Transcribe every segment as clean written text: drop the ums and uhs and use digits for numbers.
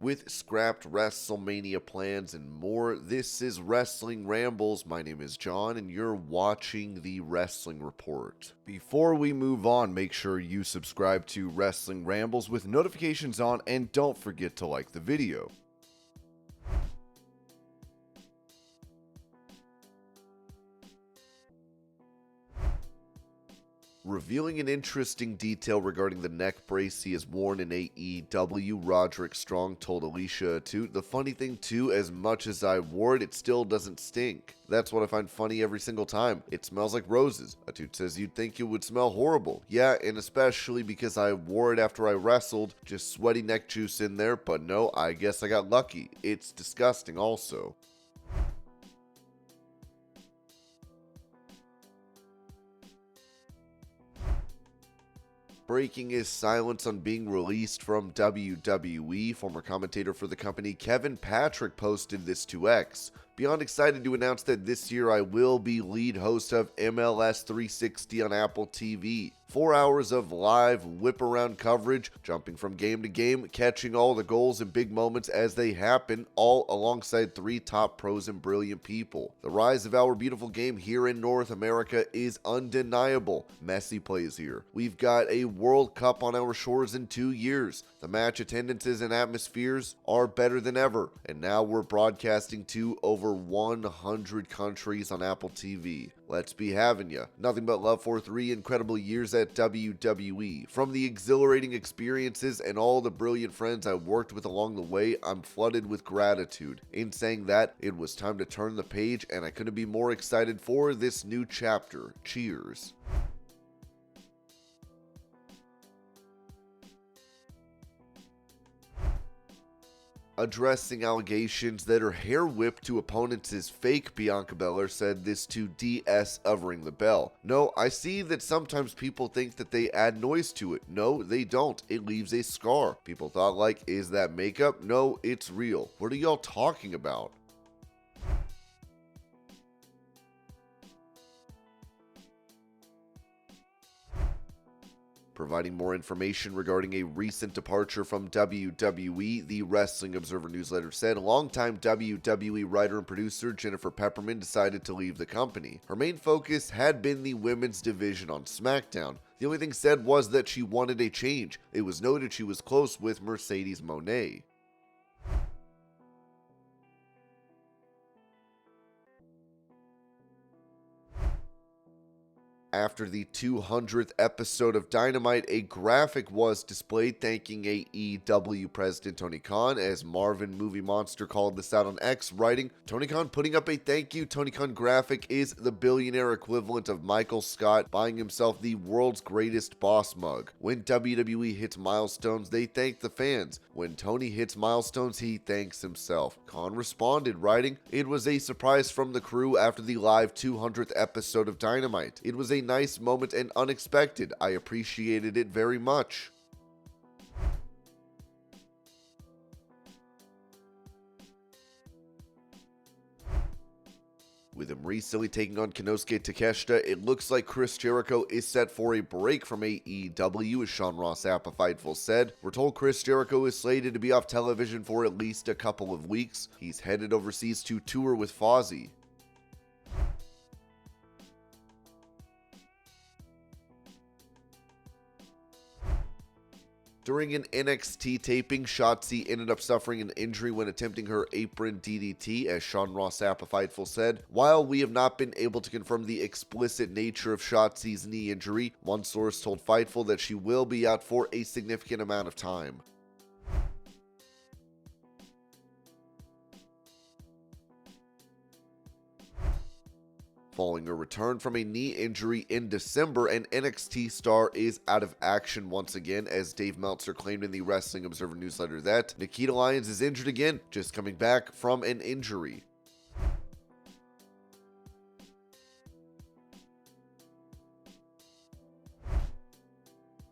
With scrapped WrestleMania plans and more, this is Wrestling Rambles. My name is John, and you're watching the Wrestling Report. Before we move on, make sure you subscribe to Wrestling Rambles with notifications on, and don't forget to like the video. Revealing an interesting detail regarding the neck brace he has worn in AEW, Roderick Strong told Alicia Atout, "The funny thing too, as much as I wore it, it still doesn't stink. That's what I find funny every single time. It smells like roses." Atout says, "You'd think it would smell horrible. Yeah, and especially because I wore it after I wrestled, just sweaty neck juice in there, but no, I guess I got lucky. It's disgusting also." Breaking his silence on being released from WWE, former commentator for the company Kevin Patrick posted this to X. "Beyond excited to announce that this year I will be lead host of MLS 360 on Apple TV. 4 hours of live whip-around coverage, jumping from game to game, catching all the goals and big moments as they happen, all alongside 3 top pros and brilliant people. The rise of our beautiful game here in North America is undeniable. Messi plays here. We've got a World Cup on our shores in 2 years. The match attendances and atmospheres are better than ever. And now we're broadcasting to over 100 countries on Apple TV. Let's be having ya. Nothing but love for 3 incredible years at WWE. From the exhilarating experiences and all the brilliant friends I worked with along the way, I'm flooded with gratitude. In saying that, it was time to turn the page, and I couldn't be more excited for this new chapter. Cheers." Addressing allegations that her hair whip to opponents is fake, Bianca Belair said this to DS of Ring the Bell. "No, I see that sometimes people think that they add noise to it. No, they don't. It leaves a scar. People thought like, is that makeup? No, it's real. What are y'all talking about?" Providing more information regarding a recent departure from WWE, the Wrestling Observer newsletter said longtime WWE writer and producer Jennifer Pepperman decided to leave the company. Her main focus had been the women's division on SmackDown. The only thing said was that she wanted a change. It was noted she was close with Mercedes Mone. After the 200th episode of Dynamite, a graphic was displayed thanking AEW president Tony Khan, as Marvin Movie Monster called this out on X, writing, "Tony Khan putting up a thank you Tony Khan graphic is the billionaire equivalent of Michael Scott buying himself the world's greatest boss mug. When WWE hits milestones, they thank the fans. When Tony hits milestones, he thanks himself." Khan responded, writing, "It was a surprise from the crew after the live 200th episode of Dynamite. It was a nice moment and unexpected. I appreciated it very much." With him recently taking on Konosuke Takeshita, it looks like Chris Jericho is set for a break from AEW, as Sean Ross Sapp of Fightful said. "We're told Chris Jericho is slated to be off television for at least a couple of weeks. He's headed overseas to tour with Fozzy." During an NXT taping, Shotzi ended up suffering an injury when attempting her apron DDT, as Sean Ross Sapp of Fightful said. "While we have not been able to confirm the explicit nature of Shotzi's knee injury, one source told Fightful that she will be out for a significant amount of time." Following a return from a knee injury in December, an NXT star is out of action once again, as Dave Meltzer claimed in the Wrestling Observer newsletter that Nikkita Lyons is injured again, just coming back from an injury.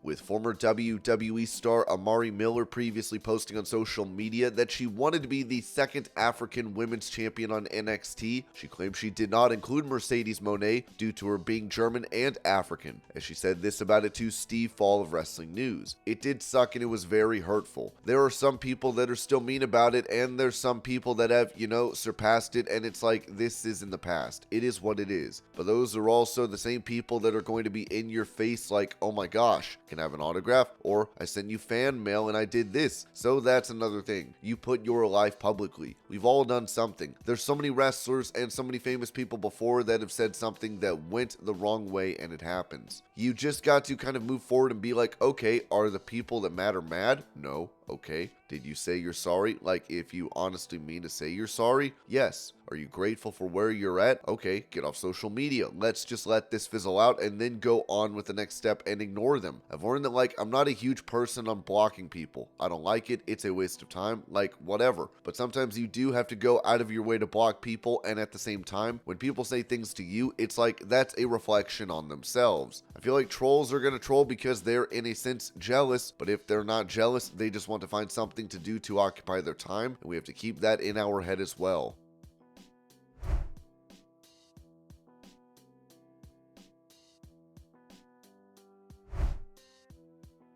with former WWE star Amari Miller previously posting on social media that she wanted to be the second African women's champion on NXT. She claimed she did not include Mercedes Mone due to her being German and African, as she said this about it to Steve Fall of Wrestling News. "It did suck and it was very hurtful. There are some people that are still mean about it, and there's some people that have, surpassed it, and it's like, this is in the past. It is what it is. But those are also the same people that are going to be in your face like, oh my gosh, can I have an autograph? Or I sent you fan mail and I did this." So that's another thing. You put your life publicly. We've all done something. There's so many wrestlers and so many famous people before that have said something that went the wrong way, and it happens. You just got to kind of move forward and be like, okay, are the people that matter mad? No. Okay. Did you say you're sorry? Like, if you honestly mean to say you're sorry? Yes. Are you grateful for where you're at? Okay, get off social media. Let's just let this fizzle out and then go on with the next step and ignore them. I've learned that, I'm not a huge person on blocking people. I don't like it. It's a waste of time. Whatever. But sometimes you do have to go out of your way to block people, and at the same time, when people say things to you, it's like that's a reflection on themselves. I feel like trolls are going to troll because they're, in a sense, jealous, but if they're not jealous, they just want to find something to do to occupy their time, and we have to keep that in our head as well.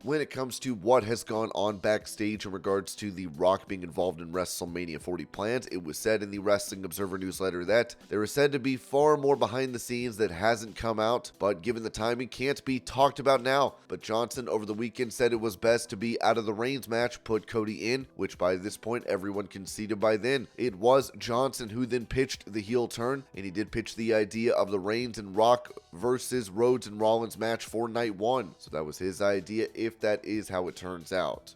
When it comes to what has gone on backstage in regards to The Rock being involved in WrestleMania 40 plans, it was said in the Wrestling Observer newsletter that there is said to be far more behind the scenes that hasn't come out, but given the timing, can't be talked about now. But Johnson over the weekend said it was best to be out of the Reigns match, put Cody in, which by this point everyone conceded by then. It was Johnson who then pitched the heel turn, and he did pitch the idea of the Reigns and Rock versus Rhodes and Rollins match for night one. So that was his idea, if that is how it turns out.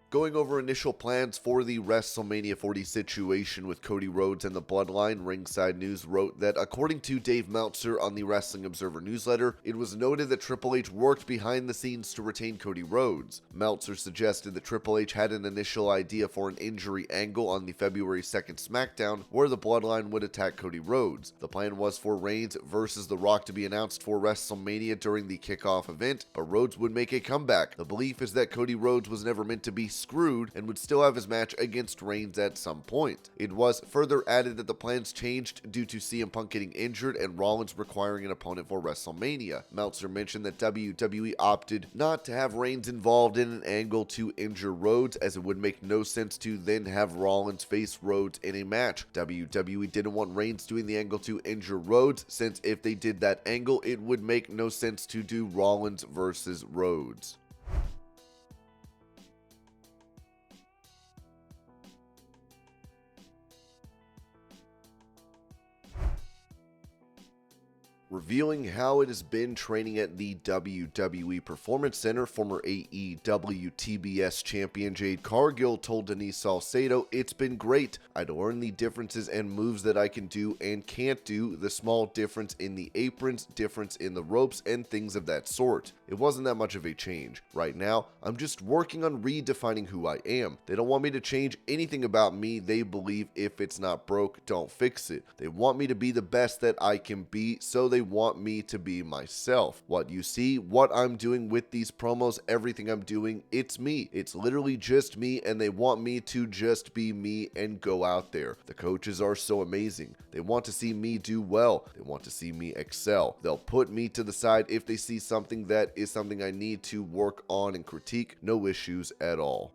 Going over initial plans for the WrestleMania 40 situation with Cody Rhodes and the Bloodline, Ringside News wrote that according to Dave Meltzer on the Wrestling Observer newsletter, it was noted that Triple H worked behind the scenes to retain Cody Rhodes. Meltzer suggested that Triple H had an initial idea for an injury angle on the February 2nd SmackDown where the Bloodline would attack Cody Rhodes. The plan was for Reigns versus The Rock to be announced for WrestleMania during the kickoff event, but Rhodes would make a comeback. The belief is that Cody Rhodes was never meant to be screwed and would still have his match against Reigns at some point. It was further added that the plans changed due to CM Punk getting injured and Rollins requiring an opponent for WrestleMania. Meltzer mentioned that WWE opted not to have Reigns involved in an angle to injure Rhodes, as it would make no sense to then have Rollins face Rhodes in a match. WWE didn't want Reigns doing the angle to injure Rhodes, since if they did that angle, it would make no sense to do Rollins versus Rhodes. Revealing how it has been training at the WWE Performance Center, former AEW TBS champion Jade Cargill told Denise Salcedo, "It's been great. I'd learned the differences and moves that I can do and can't do, the small difference in the aprons, difference in the ropes, and things of that sort. It wasn't that much of a change. Right now, I'm just working on redefining who I am. They don't want me to change anything about me. They believe if it's not broke, don't fix it. They want me to be the best that I can be, so they want me to be myself. What you see, what I'm doing with these promos, everything I'm doing, it's me. It's literally just me, and they want me to just be me and go out there. The coaches are so amazing. They want to see me do well. They want to see me excel. They'll put me to the side if they see something that is something I need to work on and critique. No issues at all."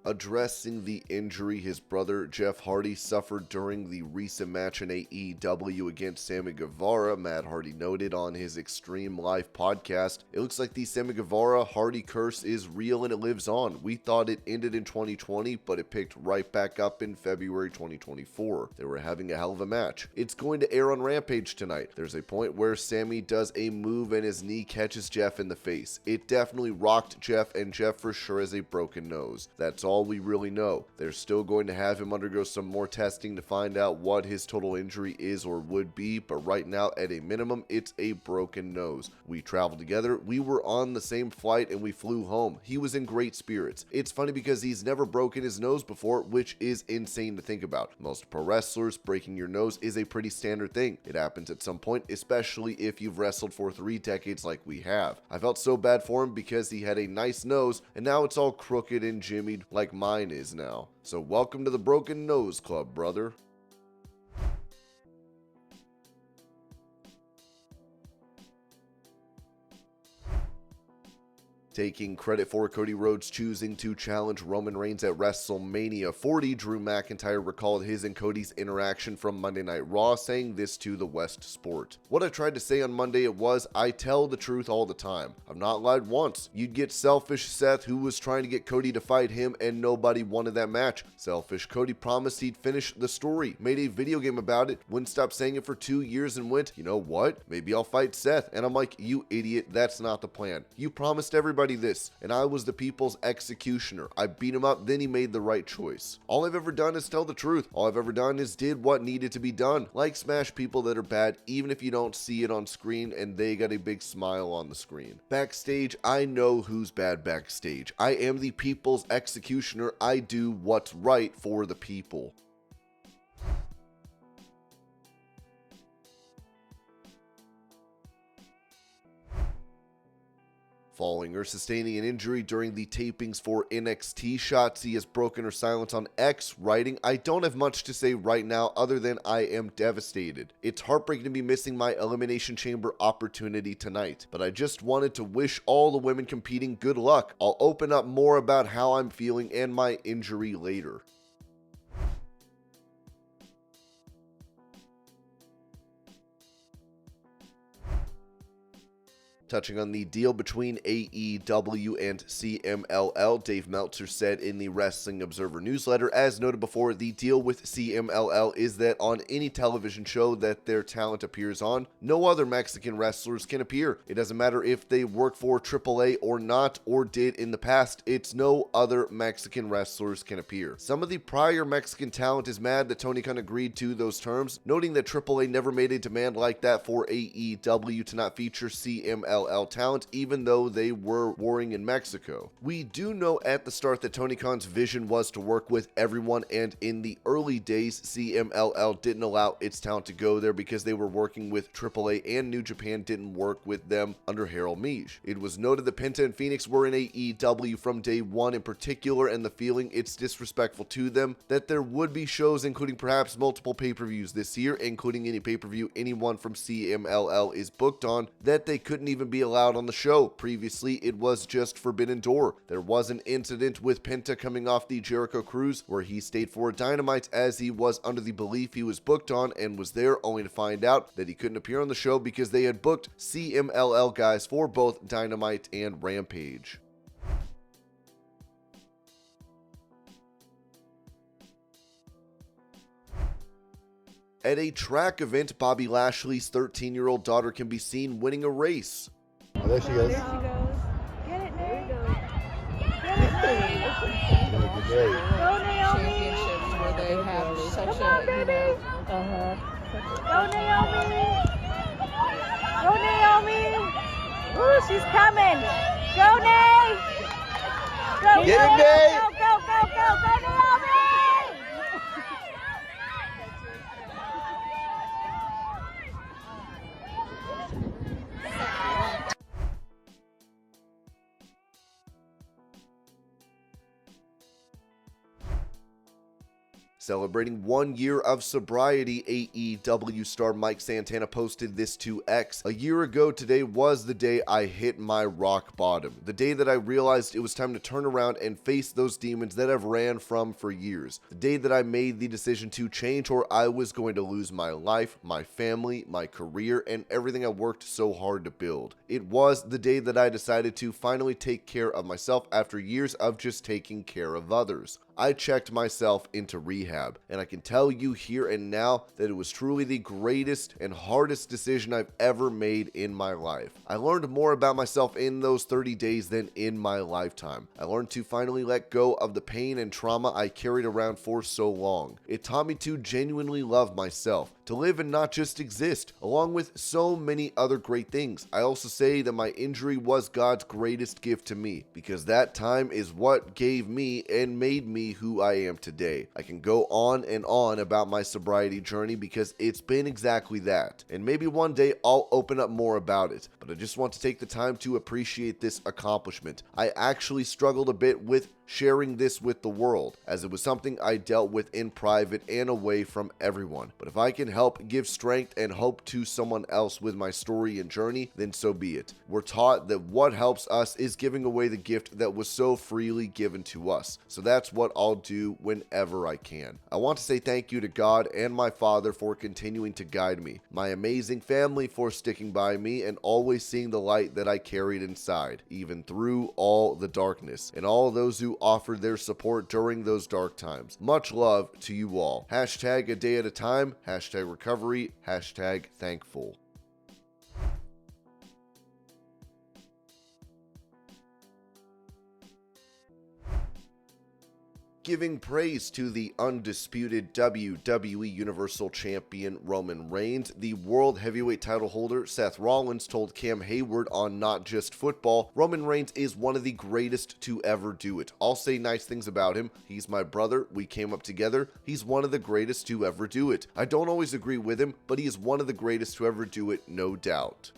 Addressing the injury his brother Jeff Hardy suffered during the recent match in AEW against Sammy Guevara, Matt Hardy noted on his Extreme Life podcast, "It looks like the Sammy Guevara-Hardy curse is real and it lives on. We thought it ended in 2020, but it picked right back up in February 2024. They were having a hell of a match. It's going to air on Rampage tonight. There's a point where Sammy does a move and his knee catches Jeff in the face. It definitely rocked Jeff, and Jeff for sure has a broken nose. That's all all we really know. They're still going to have him undergo some more testing to find out what his total injury is or would be, but right now, at a minimum, it's a broken nose. We traveled together, we were on the same flight, and we flew home. He was in great spirits. It's funny because he's never broken his nose before, which is insane to think about. Most pro wrestlers, breaking your nose is a pretty standard thing. It happens at some point, especially if you've wrestled for 3 decades like we have. I felt so bad for him because he had a nice nose, and now it's all crooked and jimmied like mine is now. So welcome to the Broken Nose Club, brother. Taking credit for Cody Rhodes choosing to challenge Roman Reigns at WrestleMania 40, Drew McIntyre recalled his and Cody's interaction from Monday Night Raw, saying this to the West Sport. What I tried to say on Monday it was, I tell the truth all the time. I've not lied once. You'd get selfish Seth, who was trying to get Cody to fight him and nobody wanted that match. Selfish Cody promised he'd finish the story, made a video game about it, wouldn't stop saying it for 2 years and went, you know what? Maybe I'll fight Seth. And I'm like, you idiot, that's not the plan. You promised everybody this, and I was the people's executioner. I beat him up, then he made the right choice. All I've ever done is tell the truth. All I've ever done is did what needed to be done. Like smash people that are bad, even if you don't see it on screen and they got a big smile on the screen. Backstage, I know who's bad backstage. I am the people's executioner. I do what's right for the people. Following or sustaining an injury during the tapings for NXT, Shotzi has broken her silence on X, writing, I don't have much to say right now other than I am devastated. It's heartbreaking to be missing my Elimination Chamber opportunity tonight, but I just wanted to wish all the women competing good luck. I'll open up more about how I'm feeling and my injury later. Touching on the deal between AEW and CMLL, Dave Meltzer said in the Wrestling Observer newsletter, as noted before, the deal with CMLL is that on any television show that their talent appears on, no other Mexican wrestlers can appear. It doesn't matter if they work for AAA or not, or did in the past, it's no other Mexican wrestlers can appear. Some of the prior Mexican talent is mad that Tony Khan agreed to those terms, noting that AAA never made a demand like that for AEW to not feature CMLL talent, even though they were warring in Mexico. We do know at the start that Tony Khan's vision was to work with everyone, and in the early days, CMLL didn't allow its talent to go there because they were working with AAA, and New Japan didn't work with them under Harold Meij. It was noted that Penta and Phoenix were in AEW from day one in particular, and the feeling it's disrespectful to them that there would be shows, including perhaps multiple pay-per-views this year, including any pay-per-view anyone from CMLL is booked on, that they couldn't even be allowed on the show. Previously, it was just Forbidden Door. There was an incident with Penta coming off the Jericho cruise where he stayed for Dynamite as he was under the belief he was booked on and was there, only to find out that he couldn't appear on the show because they had booked CMLL guys for both Dynamite and Rampage. At a track event, Bobby Lashley's 13-year-old daughter can be seen winning a race. Oh, there she goes. There she goes. Get it, Nate. Get it, Nate. Go, Naomi. Championships where they have such Come on, baby. Go, Naomi. Go, Naomi. Ooh, she's coming. Go, Nate. Go, Get it, Nate. Go, Naomi. Celebrating 1 year of sobriety, AEW star Mike Santana posted this to X. A year ago today was the day I hit my rock bottom. The day that I realized it was time to turn around and face those demons that I've ran from for years. The day that I made the decision to change, or I was going to lose my life, my family, my career, and everything I worked so hard to build. It was the day that I decided to finally take care of myself after years of just taking care of others. I checked myself into rehab, and I can tell you here and now that it was truly the greatest and hardest decision I've ever made in my life. I learned more about myself in those 30 days than in my lifetime. I learned to finally let go of the pain and trauma I carried around for so long. It taught me to genuinely love myself, to live and not just exist, along with so many other great things. I also say that my injury was God's greatest gift to me, because that time is what gave me and made me who I am today. I can go on and on about my sobriety journey because it's been exactly that, and maybe one day I'll open up more about it, but I just want to take the time to appreciate this accomplishment. I actually struggled a bit with sharing this with the world, as it was something I dealt with in private and away from everyone. But if I can help give strength and hope to someone else with my story and journey, then so be it. We're taught that what helps us is giving away the gift that was so freely given to us. So that's what I'll do whenever I can. I want to say thank you to God and my Father for continuing to guide me, my amazing family for sticking by me and always seeing the light that I carried inside, even through all the darkness, and all those who offered their support during those dark times. Much love to you all. Hashtag a day at a time, hashtag recovery, hashtag thankful. Giving praise to the undisputed WWE Universal Champion Roman Reigns, the World Heavyweight title holder Seth Rollins told Cam Hayward on Not Just Football, Roman Reigns is one of the greatest to ever do it. I'll say nice things about him. He's my brother. We came up together. He's one of the greatest to ever do it. I don't always agree with him, but he is one of the greatest to ever do it, no doubt.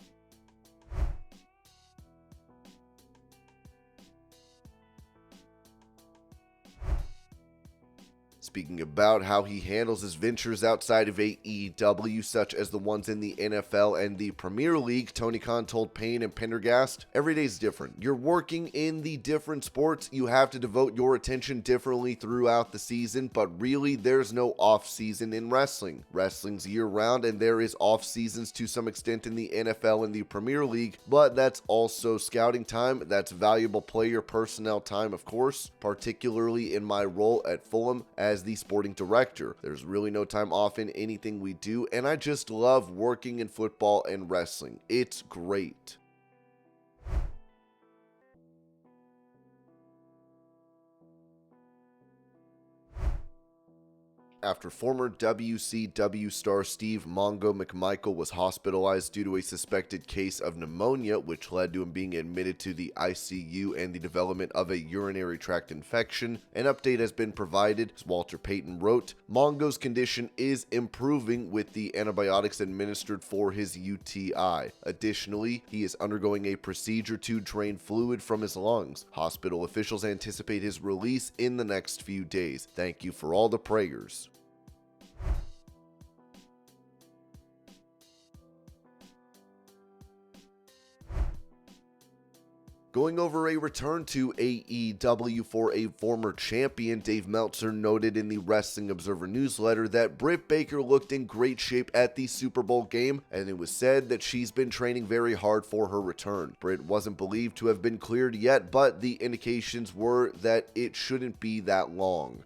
Speaking about how he handles his ventures outside of AEW, such as the ones in the NFL and the Premier League, Tony Khan told Payne and Pendergast, "Every day's different. You're working in the different sports. You have to devote your attention differently throughout the season, but really there's no off-season in wrestling. Wrestling's year-round, and there is off-seasons to some extent in the NFL and the Premier League, but that's also scouting time. That's valuable player personnel time, of course, particularly in my role at Fulham as the sporting director. There's really no time off in anything we do, and I just love working in football and wrestling. It's great." After former WCW star Steve Mongo McMichael was hospitalized due to a suspected case of pneumonia, which led to him being admitted to the ICU and the development of a urinary tract infection, an update has been provided. As Walter Payton wrote, Mongo's condition is improving with the antibiotics administered for his UTI. Additionally, he is undergoing a procedure to drain fluid from his lungs. Hospital officials anticipate his release in the next few days. Thank you for all the prayers. Going over a return to AEW for a former champion, Dave Meltzer noted in the Wrestling Observer newsletter that Britt Baker looked in great shape at the Super Bowl game, and it was said that she's been training very hard for her return. Britt wasn't believed to have been cleared yet, but the indications were that it shouldn't be that long.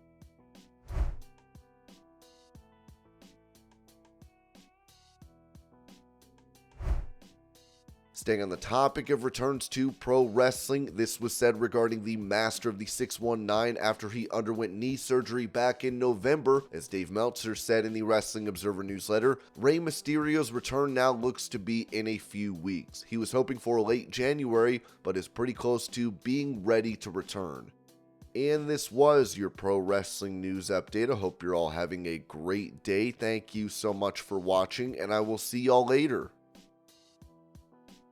Staying on the topic of returns to pro wrestling, this was said regarding the Master of the 619 after he underwent knee surgery back in November. As Dave Meltzer said in the Wrestling Observer newsletter, Rey Mysterio's return now looks to be in a few weeks. He was hoping for late January, but is pretty close to being ready to return. And this was your pro wrestling news update. I hope you're all having a great day. Thank you so much for watching, and I will see y'all later.